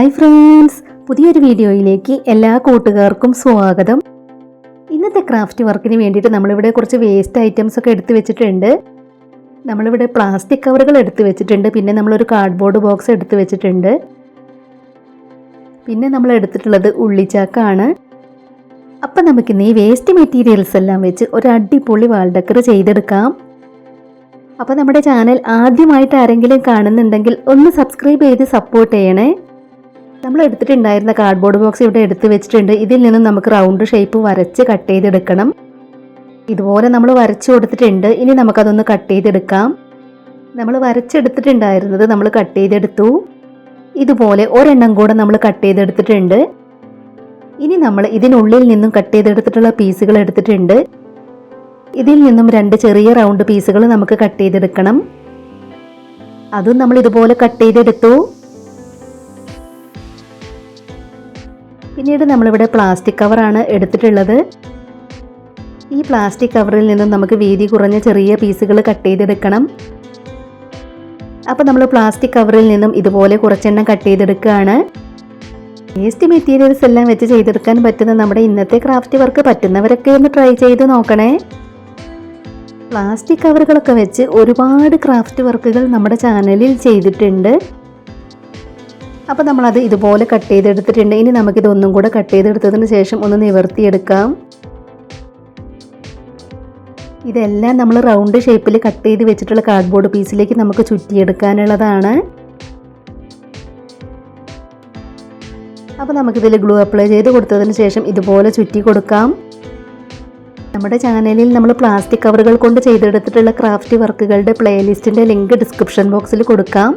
Hi friends, പുതിയൊരു വീഡിയോയിലേക്ക് എല്ലാ കൂട്ടുകാർക്കും സ്വാഗതം. ഇന്നത്തെ ക്രാഫ്റ്റ് വർക്കിന് വേണ്ടിയിട്ട് നമ്മളിവിടെ കുറച്ച് വേസ്റ്റ് ഐറ്റംസ് ഒക്കെ എടുത്തു വെച്ചിട്ടുണ്ട്. നമ്മളിവിടെ പ്ലാസ്റ്റിക് കവറുകൾ എടുത്തു വെച്ചിട്ടുണ്ട്, പിന്നെ നമ്മളൊരു കാർഡ്ബോർഡ് ബോക്സ് എടുത്തു വെച്ചിട്ടുണ്ട്, പിന്നെ നമ്മൾ എടുത്തിട്ടുള്ളത് ഉള്ളിച്ചാക്കാണ്. അപ്പം നമുക്കിന്ന് ഈ വേസ്റ്റ് മെറ്റീരിയൽസ് എല്ലാം വെച്ച് ഒരു അടിപൊളി വാൾ ഡെക്കർ ചെയ്തെടുക്കാം. അപ്പോൾ നമ്മുടെ ചാനൽ ആദ്യമായിട്ട് ആരെങ്കിലും കാണുന്നുണ്ടെങ്കിൽ ഒന്ന് സബ്സ്ക്രൈബ് ചെയ്ത് സപ്പോർട്ട് ചെയ്യണേ. നമ്മൾ എടുത്തിട്ടുണ്ടായിരുന്ന കാർഡ്ബോർഡ് ബോക്സ് ഇവിടെ എടുത്ത് വെച്ചിട്ടുണ്ട്. ഇതിൽ നിന്ന് നമുക്ക് റൗണ്ട് ഷേപ്പ് വരച്ച് കട്ട് ചെയ്തെടുക്കണം. ഇതുപോലെ നമ്മൾ വരച്ചു കൊടുത്തിട്ടുണ്ട്. ഇനി നമുക്കതൊന്ന് കട്ട് ചെയ്തെടുക്കാം. നമ്മൾ വരച്ചെടുത്തിട്ടുണ്ടായിരുന്നത് നമ്മൾ കട്ട് ചെയ്തെടുത്തു. ഇതുപോലെ ഒരെണ്ണം കൂടെ നമ്മൾ കട്ട് ചെയ്തെടുത്തിട്ടുണ്ട്. ഇനി നമ്മൾ ഇതിനുള്ളിൽ നിന്നും കട്ട് ചെയ്തെടുത്തിട്ടുള്ള പീസുകൾ എടുത്തിട്ടുണ്ട്. ഇതിൽ നിന്നും 2 ചെറിയ റൗണ്ട് പീസുകൾ നമുക്ക് കട്ട് ചെയ്തെടുക്കണം. അതും നമ്മൾ ഇതുപോലെ കട്ട് ചെയ്തെടുത്തു. പിന്നീട് നമ്മളിവിടെ പ്ലാസ്റ്റിക് കവറാണ് എടുത്തിട്ടുള്ളത്. ഈ പ്ലാസ്റ്റിക് കവറിൽ നിന്നും നമുക്ക് വീതി കുറഞ്ഞ ചെറിയ പീസുകൾ കട്ട് ചെയ്തെടുക്കണം. അപ്പോൾ നമ്മൾ പ്ലാസ്റ്റിക് കവറിൽ നിന്നും ഇതുപോലെ കുറച്ചെണ്ണം കട്ട് ചെയ്തെടുക്കുകയാണ്. വേസ്റ്റ് മെറ്റീരിയൽസ് എല്ലാം വെച്ച് ചെയ്തെടുക്കാൻ പറ്റുന്ന നമ്മുടെ ഇന്നത്തെ ക്രാഫ്റ്റ് വർക്ക് പറ്റുന്നവരൊക്കെ ഒന്ന് ട്രൈ ചെയ്ത് നോക്കണേ. പ്ലാസ്റ്റിക് കവറുകളൊക്കെ വെച്ച് ഒരുപാട് ക്രാഫ്റ്റ് വർക്കുകൾ നമ്മുടെ ചാനലിൽ ചെയ്തിട്ടുണ്ട്. അപ്പോൾ നമ്മളത് ഇതുപോലെ കട്ട് ചെയ്തെടുത്തിട്ടുണ്ട്. ഇനി നമുക്കിതൊന്നും കൂടെ കട്ട് ചെയ്തെടുത്തതിന് ശേഷം ഒന്ന് നിവർത്തിയെടുക്കാം. ഇതെല്ലാം നമ്മൾ റൗണ്ട് ഷേപ്പിൽ കട്ട് ചെയ്ത് വെച്ചിട്ടുള്ള കാർഡ്ബോർഡ് പീസിലേക്ക് നമുക്ക് ചുറ്റിയെടുക്കാനുള്ളതാണ്. അപ്പോൾ നമുക്കിതിൽ ഗ്ലൂ അപ്ലൈ ചെയ്ത് കൊടുത്തതിന് ശേഷം ഇതുപോലെ ചുറ്റി കൊടുക്കാം. നമ്മുടെ ചാനലിൽ നമ്മൾ പ്ലാസ്റ്റിക് കവറുകൾ കൊണ്ട് ചെയ്തെടുത്തിട്ടുള്ള ക്രാഫ്റ്റ് വർക്കുകളുടെ പ്ലേലിസ്റ്റിൻ്റെ ലിങ്ക് ഡിസ്ക്രിപ്ഷൻ ബോക്സിൽ കൊടുക്കാം.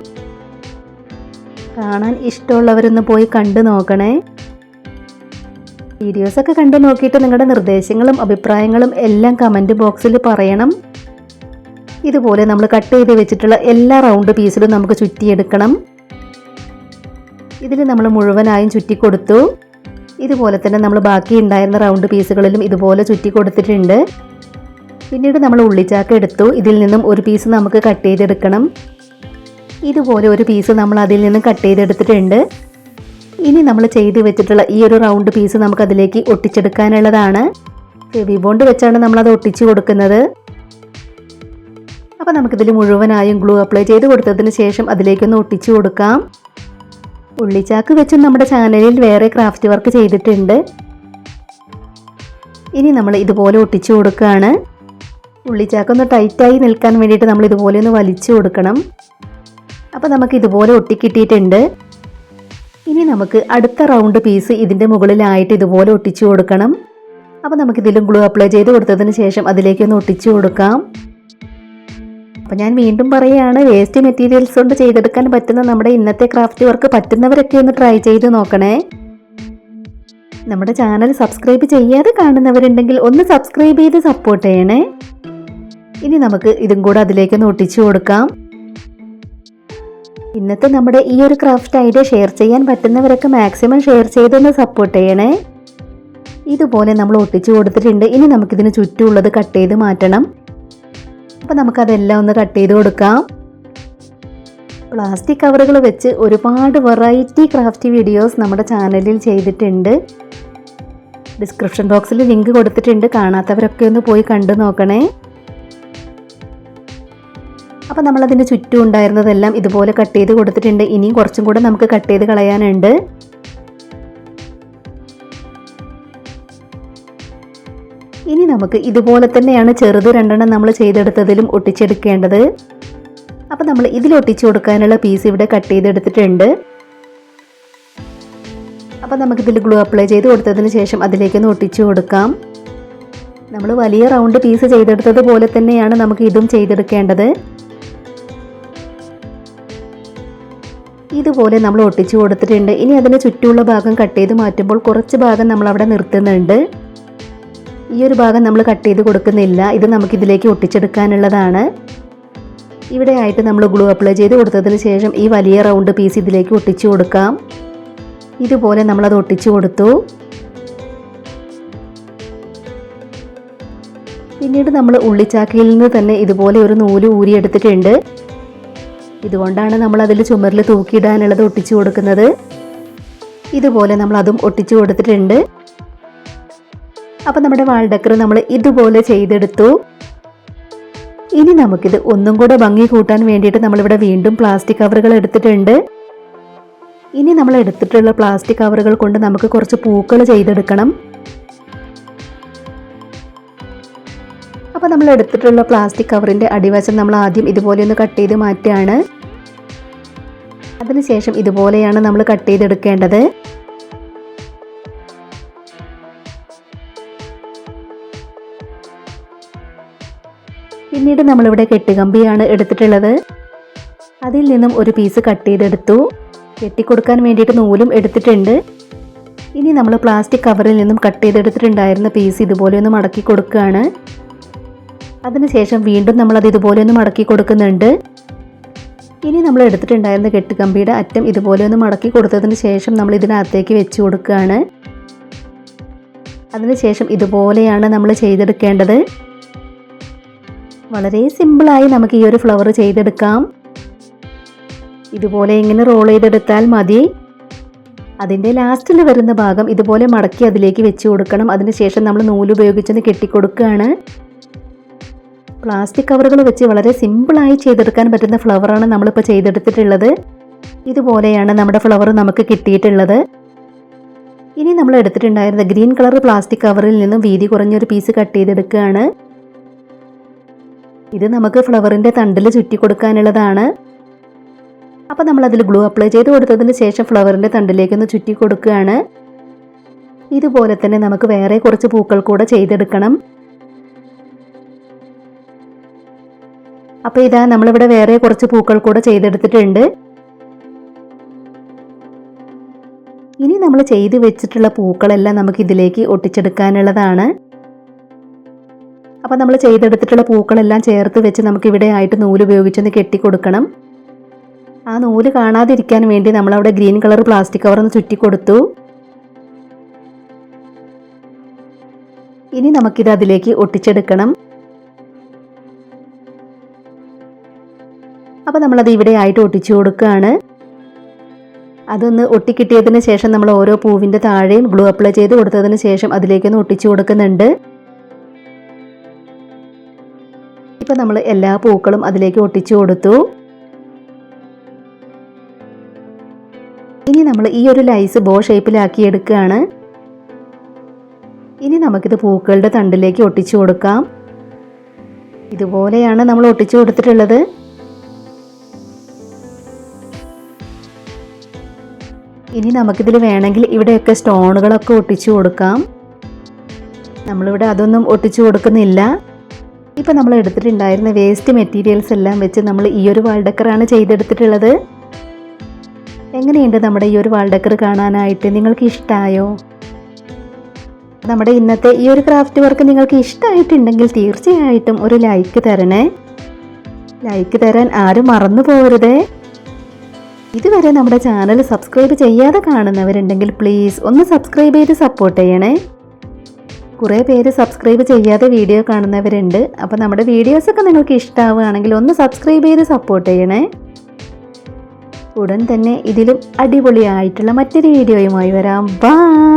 കാണാൻ ഇഷ്ടമുള്ളവരൊന്ന് പോയി കണ്ടു നോക്കണേ. വീഡിയോസൊക്കെ കണ്ടു നോക്കിയിട്ട് നിങ്ങളുടെ നിർദ്ദേശങ്ങളും അഭിപ്രായങ്ങളും എല്ലാം കമൻറ്റ് ബോക്സിൽ പറയണം. ഇതുപോലെ നമ്മൾ കട്ട് ചെയ്ത് വെച്ചിട്ടുള്ള എല്ലാ റൗണ്ട് പീസിലും നമുക്ക് ചുറ്റിയെടുക്കണം. ഇതിൽ നമ്മൾ മുഴുവനായും ചുറ്റി കൊടുത്തു. ഇതുപോലെ തന്നെ നമ്മൾ ബാക്കി ഉണ്ടായിരുന്ന റൗണ്ട് പീസുകളിലും ഇതുപോലെ ചുറ്റി കൊടുത്തിട്ടുണ്ട്. പിന്നീട് നമ്മൾ ഉള്ളിച്ചാക്ക് എടുത്തു. ഇതിൽ നിന്നും ഒരു പീസ് നമുക്ക് കട്ട് ചെയ്തെടുക്കണം. ഇതുപോലെ ഒരു പീസ് നമ്മൾ അതിൽ നിന്ന് കട്ട് ചെയ്തെടുത്തിട്ടുണ്ട്. ഇനി നമ്മൾ ചെയ്ത് വെച്ചിട്ടുള്ള ഈ ഒരു റൗണ്ട് പീസ് നമുക്ക് അതിലേക്ക് ഒട്ടിച്ചെടുക്കാനുള്ളതാണ്. ഫെവി ബോണ്ട് വെച്ചാണ് നമ്മളത് ഒട്ടിച്ചു കൊടുക്കുന്നത്. അപ്പോൾ നമുക്കിതിൽ മുഴുവനായും ഗ്ലൂ അപ്ലൈ ചെയ്ത് കൊടുത്തതിന് ശേഷം അതിലേക്കൊന്ന് ഒട്ടിച്ചു കൊടുക്കാം. ഉള്ളിച്ചാക്ക് വെച്ചും നമ്മുടെ ചാനലിൽ വേറെ ക്രാഫ്റ്റ് വർക്ക് ചെയ്തിട്ടുണ്ട്. ഇനി നമ്മൾ ഇതുപോലെ ഒട്ടിച്ചു കൊടുക്കുകയാണ്. ഉള്ളിച്ചാക്കൊന്ന് ടൈറ്റായി നിൽക്കാൻ വേണ്ടിയിട്ട് നമ്മൾ ഇതുപോലെ ഒന്ന് വലിച്ചു കൊടുക്കണം. അപ്പോൾ നമുക്ക് ഇതുപോലെ ഒട്ടിക്കിട്ടിയിട്ടുണ്ട്. ഇനി നമുക്ക് അടുത്ത റൗണ്ട് പീസ് ഇതിൻ്റെ മുകളിലായിട്ട് ഇതുപോലെ ഒട്ടിച്ചു കൊടുക്കണം. അപ്പോൾ നമുക്കിതിലും ഗ്ലൂ അപ്ലൈ ചെയ്ത് കൊടുത്തതിന് ശേഷം അതിലേക്കൊന്ന് ഒട്ടിച്ചു കൊടുക്കാം. അപ്പോൾ ഞാൻ വീണ്ടും പറയുകയാണ്, വേസ്റ്റ് മെറ്റീരിയൽസ് കൊണ്ട് ചെയ്തെടുക്കാൻ പറ്റുന്ന നമ്മുടെ ഇന്നത്തെ ക്രാഫ്റ്റ് വർക്ക് പറ്റുന്നവരൊക്കെ ഒന്ന് ട്രൈ ചെയ്ത് നോക്കണേ. നമ്മുടെ ചാനൽ സബ്സ്ക്രൈബ് ചെയ്യാതെ കാണുന്നവരുണ്ടെങ്കിൽ ഒന്ന് സബ്സ്ക്രൈബ് ചെയ്ത് സപ്പോർട്ട് ചെയ്യണേ. ഇനി നമുക്ക് ഇതും കൂടെ അതിലേക്കൊന്ന് ഒട്ടിച്ചു കൊടുക്കാം. ഇന്നത്തെ നമ്മുടെ ഈ ഒരു ക്രാഫ്റ്റ് ഐഡിയ ഷെയർ ചെയ്യാൻ പറ്റുന്നവരൊക്കെ മാക്സിമം ഷെയർ ചെയ്തൊന്ന് സപ്പോർട്ട് ചെയ്യണേ. ഇതുപോലെ നമ്മൾ ഒട്ടിച്ചു കൊടുത്തിട്ടുണ്ട്. ഇനി നമുക്കിതിന് ചുറ്റുമുള്ളത് കട്ട് ചെയ്ത് മാറ്റണം. അപ്പോൾ നമുക്കതെല്ലാം ഒന്ന് കട്ട് ചെയ്ത് കൊടുക്കാം. പ്ലാസ്റ്റിക് കവറുകൾ വെച്ച് ഒരുപാട് വെറൈറ്റി ക്രാഫ്റ്റ് വീഡിയോസ് നമ്മുടെ ചാനലിൽ ചെയ്തിട്ടുണ്ട്. ഡിസ്ക്രിപ്ഷൻ ബോക്സിൽ ലിങ്ക് കൊടുത്തിട്ടുണ്ട്. കാണാത്തവരൊക്കെ ഒന്ന് പോയി കണ്ടു നോക്കണേ. അപ്പോൾ നമ്മളതിൻ്റെ ചുറ്റും ഉണ്ടായിരുന്നതെല്ലാം ഇതുപോലെ കട്ട് ചെയ്ത് കൊടുത്തിട്ടുണ്ട്. ഇനിയും കുറച്ചും കൂടെ നമുക്ക് കട്ട് ചെയ്ത് കളയാനുണ്ട്. ഇനി നമുക്ക് ഇതുപോലെ തന്നെയാണ് ചെറുത് 2 നമ്മൾ ചെയ്തെടുത്തതിലും ഒട്ടിച്ചെടുക്കേണ്ടത്. അപ്പോൾ നമ്മൾ ഇതിൽ ഒട്ടിച്ചു കൊടുക്കാനുള്ള പീസ് ഇവിടെ കട്ട് ചെയ്തെടുത്തിട്ടുണ്ട്. അപ്പോൾ നമുക്കിതിൽ ഗ്ലൂ അപ്ലൈ ചെയ്ത് കൊടുത്തതിന് ശേഷം അതിലേക്കൊന്ന് ഒട്ടിച്ചു കൊടുക്കാം. നമ്മൾ വലിയ റൗണ്ട് പീസ് ചെയ്തെടുത്തത് പോലെ തന്നെയാണ് നമുക്ക് ഇതും ചെയ്തെടുക്കേണ്ടത്. ഇതുപോലെ നമ്മൾ ഒട്ടിച്ചു കൊടുത്തിട്ടുണ്ട്. ഇനി അതിന് ചുറ്റുമുള്ള ഭാഗം കട്ട് ചെയ്ത് മാറ്റുമ്പോൾ കുറച്ച് ഭാഗം നമ്മൾ അവിടെ നിർത്തുന്നുണ്ട്. ഈ ഒരു ഭാഗം നമ്മൾ കട്ട് ചെയ്ത് കൊടുക്കുന്നില്ല. ഇത് നമുക്കിതിലേക്ക് ഒട്ടിച്ചെടുക്കാനുള്ളതാണ്. ഇവിടെ ആയിട്ട് നമ്മൾ ഗ്ലൂ അപ്ലൈ ചെയ്ത് കൊടുത്തതിന് ശേഷം ഈ വലിയ റൗണ്ട് പീസ് ഇതിലേക്ക് ഒട്ടിച്ചു കൊടുക്കാം. ഇതുപോലെ നമ്മളത് ഒട്ടിച്ചു കൊടുത്തു. പിന്നീട് നമ്മൾ ഉള്ളിച്ചാക്കയിൽ നിന്ന് തന്നെ ഇതുപോലെ ഒരു നൂല് ഊരിയെടുത്തിട്ടുണ്ട്. ഇതുകൊണ്ടാണ് നമ്മൾ അതിൽ ചുമരിൽ തൂക്കിയിടാനുള്ളത് ഒട്ടിച്ചു കൊടുക്കുന്നത്. ഇതുപോലെ നമ്മൾ അതും ഒട്ടിച്ചു കൊടുത്തിട്ടുണ്ട്. അപ്പം നമ്മുടെ വാൾ ഡെക്കർ നമ്മൾ ഇതുപോലെ ചെയ്തെടുത്തു. ഇനി നമുക്കിത് ഒന്നും കൂടെ ഭംഗി കൂട്ടാൻ വേണ്ടിയിട്ട് നമ്മളിവിടെ വീണ്ടും പ്ലാസ്റ്റിക് കവറുകൾ എടുത്തിട്ടുണ്ട്. ഇനി നമ്മൾ എടുത്തിട്ടുള്ള പ്ലാസ്റ്റിക് കവറുകൾ കൊണ്ട് നമുക്ക് കുറച്ച് പൂക്കൾ ചെയ്തെടുക്കണം. അപ്പോൾ നമ്മൾ എടുത്തിട്ടുള്ള പ്ലാസ്റ്റിക് കവറിൻ്റെ അടിവശം നമ്മൾ ആദ്യം ഇതുപോലെ ഒന്ന് കട്ട് ചെയ്ത് മാറ്റുകയാണ്. അതിനുശേഷം ഇതുപോലെയാണ് നമ്മൾ കട്ട് ചെയ്തെടുക്കേണ്ടത്. പിന്നീട് നമ്മളിവിടെ കെട്ടുകമ്പിയാണ് എടുത്തിട്ടുള്ളത്. അതിൽ നിന്നും ഒരു പീസ് കട്ട് ചെയ്തെടുത്തു. കെട്ടിക്കൊടുക്കാൻ വേണ്ടിയിട്ട് നൂലും എടുത്തിട്ടുണ്ട്. ഇനി നമ്മൾ പ്ലാസ്റ്റിക് കവറിൽ നിന്നും കട്ട് ചെയ്തെടുത്തിട്ടുണ്ടായിരുന്ന പീസ് ഇതുപോലെ ഒന്ന് മടക്കി കൊടുക്കുകയാണ്. അതിനുശേഷം വീണ്ടും നമ്മളത് ഇതുപോലെ ഒന്ന് മടക്കി കൊടുക്കുന്നുണ്ട്. ഇനി നമ്മൾ എടുത്തിട്ടുണ്ടായിരുന്ന കെട്ടുകമ്പിയുടെ അറ്റം ഇതുപോലെ ഒന്ന് മടക്കി കൊടുത്തതിന് ശേഷം നമ്മൾ ഇതിനകത്തേക്ക് വെച്ച് കൊടുക്കുകയാണ്. അതിനുശേഷം ഇതുപോലെയാണ് നമ്മൾ ചെയ്തെടുക്കേണ്ടത്. വളരെ സിമ്പിളായി നമുക്ക് ഈ ഒരു ഫ്ലവർ ചെയ്തെടുക്കാം. ഇതുപോലെ ഇങ്ങനെ റോൾ ചെയ്തെടുത്താൽ മതി. അതിൻ്റെ ലാസ്റ്റിൽ വരുന്ന ഭാഗം ഇതുപോലെ മടക്കി അതിലേക്ക് വെച്ച് കൊടുക്കണം. അതിനുശേഷം നമ്മൾ നൂലുപയോഗിച്ചൊന്ന് കെട്ടിക്കൊടുക്കുകയാണ്. പ്ലാസ്റ്റിക് കവറുകൾ വെച്ച് വളരെ സിമ്പിളായി ചെയ്തെടുക്കാൻ പറ്റുന്ന ഫ്ലവറാണ് നമ്മളിപ്പോൾ ചെയ്തെടുത്തിട്ടുള്ളത്. ഇതുപോലെയാണ് നമ്മുടെ ഫ്ലവർ നമുക്ക് കിട്ടിയിട്ടുള്ളത്. ഇനി നമ്മൾ എടുത്തിട്ടുണ്ടായിരുന്ന ഗ്രീൻ കളർ പ്ലാസ്റ്റിക് കവറിൽ നിന്നും വീതി കുറഞ്ഞൊരു പീസ് കട്ട് ചെയ്തെടുക്കുകയാണ്. ഇത് നമുക്ക് ഫ്ലവറിൻ്റെ തണ്ടിൽ ചുറ്റി കൊടുക്കാനുള്ളതാണ്. അപ്പോൾ നമ്മൾ അതിൽ ഗ്ലൂ അപ്ലൈ ചെയ്ത് കൊടുത്തതിന് ശേഷം ഫ്ലവറിൻ്റെ തണ്ടിലേക്കൊന്ന് ചുറ്റി കൊടുക്കുകയാണ്. ഇതുപോലെ തന്നെ നമുക്ക് വേറെ കുറച്ച് പൂക്കൾ കൂടെ ചെയ്തെടുക്കണം. അപ്പോൾ ഇതാ നമ്മളിവിടെ വേറെ കുറച്ച് പൂക്കൾ കൂടെ ചെയ്തെടുത്തിട്ടുണ്ട്. ഇനി നമ്മൾ ചെയ്ത് വെച്ചിട്ടുള്ള പൂക്കളെല്ലാം നമുക്ക് ഇതിലേക്ക് ഒട്ടിച്ചെടുക്കാനുള്ളതാണ്. അപ്പോൾ നമ്മൾ ചെയ്തെടുത്തിട്ടുള്ള പൂക്കളെല്ലാം ചേർത്ത് വെച്ച് നമുക്ക് ഇവിടെ ആയിട്ട് നൂല് ഉപയോഗിച്ചൊന്ന് കെട്ടിക്കൊടുക്കണം. ആ നൂല് കാണാതിരിക്കാൻ വേണ്ടി നമ്മളവിടെ ഗ്രീൻ കളർ പ്ലാസ്റ്റിക് കവറൊന്ന് ചുറ്റി കൊടുത്തു. ഇനി നമുക്കിത് അതിലേക്ക് ഒട്ടിച്ചെടുക്കണം. അപ്പോൾ നമ്മളത് ഇവിടെ ആയിട്ട് ഒട്ടിച്ചു കൊടുക്കുകയാണ്. അതൊന്ന് ഒട്ടിക്കിട്ടിയതിന് ശേഷം നമ്മൾ ഓരോ പൂവിൻ്റെ താഴെയും ഗ്ലൂ അപ്ലൈ ചെയ്ത് കൊടുത്തതിന് ശേഷം അതിലേക്കൊന്ന് ഒട്ടിച്ചു കൊടുക്കുന്നുണ്ട്. ഇപ്പോൾ നമ്മൾ എല്ലാ പൂക്കളും അതിലേക്ക് ഒട്ടിച്ചു കൊടുത്തു. ഇനി നമ്മൾ ഈ ഒരു ലൈസ് ബോ ഷേപ്പിലാക്കി എടുക്കുകയാണ്. ഇനി നമുക്കിത് പൂക്കളുടെ തണ്ടിലേക്ക് ഒട്ടിച്ചു കൊടുക്കാം. ഇതുപോലെയാണ് നമ്മൾ ഒട്ടിച്ചു കൊടുത്തിട്ടുള്ളത്. ഇനി നമുക്കിതിൽ വേണമെങ്കിൽ ഇവിടെയൊക്കെ സ്റ്റോണുകളൊക്കെ ഒട്ടിച്ചു കൊടുക്കാം. നമ്മളിവിടെ അതൊന്നും ഒട്ടിച്ചു കൊടുക്കുന്നില്ല. ഇപ്പം നമ്മൾ എടുത്തിട്ടുണ്ടായിരുന്ന വേസ്റ്റ് മെറ്റീരിയൽസ് എല്ലാം വെച്ച് നമ്മൾ ഈ ഒരു വാൾ ഡെക്കറാണ് ചെയ്തെടുത്തിട്ടുള്ളത്. എങ്ങനെയുണ്ട് നമ്മുടെ ഈ ഒരു വാൾ ഡെക്കർ കാണാനായിട്ട്? നിങ്ങൾക്ക് ഇഷ്ടമായോ? നമ്മുടെ ഇന്നത്തെ ഈ ഒരു ക്രാഫ്റ്റ് വർക്ക് നിങ്ങൾക്ക് ഇഷ്ടമായിട്ടുണ്ടെങ്കിൽ തീർച്ചയായിട്ടും ഒരു ലൈക്ക് തരണേ. ലൈക്ക് തരാൻ ആരും മറന്നു പോകരുതേ. ഇതുവരെ നമ്മുടെ ചാനൽ സബ്സ്ക്രൈബ് ചെയ്യാതെ കാണുന്നവരുണ്ടെങ്കിൽ പ്ലീസ് ഒന്ന് സബ്സ്ക്രൈബ് ചെയ്ത് സപ്പോർട്ട് ചെയ്യണേ. കുറേ പേര് സബ്സ്ക്രൈബ് ചെയ്യാതെ വീഡിയോ കാണുന്നവരുണ്ട്. അപ്പോൾ നമ്മുടെ വീഡിയോസൊക്കെ നിങ്ങൾക്ക് ഇഷ്ടമാവുകയാണെങ്കിൽ ഒന്ന് സബ്സ്ക്രൈബ് ചെയ്ത് സപ്പോർട്ട് ചെയ്യണേ. ഉടൻ തന്നെ ഇതിലും അടിപൊളിയായിട്ടുള്ള മറ്റൊരു വീഡിയോയുമായി വരാം. ബൈ.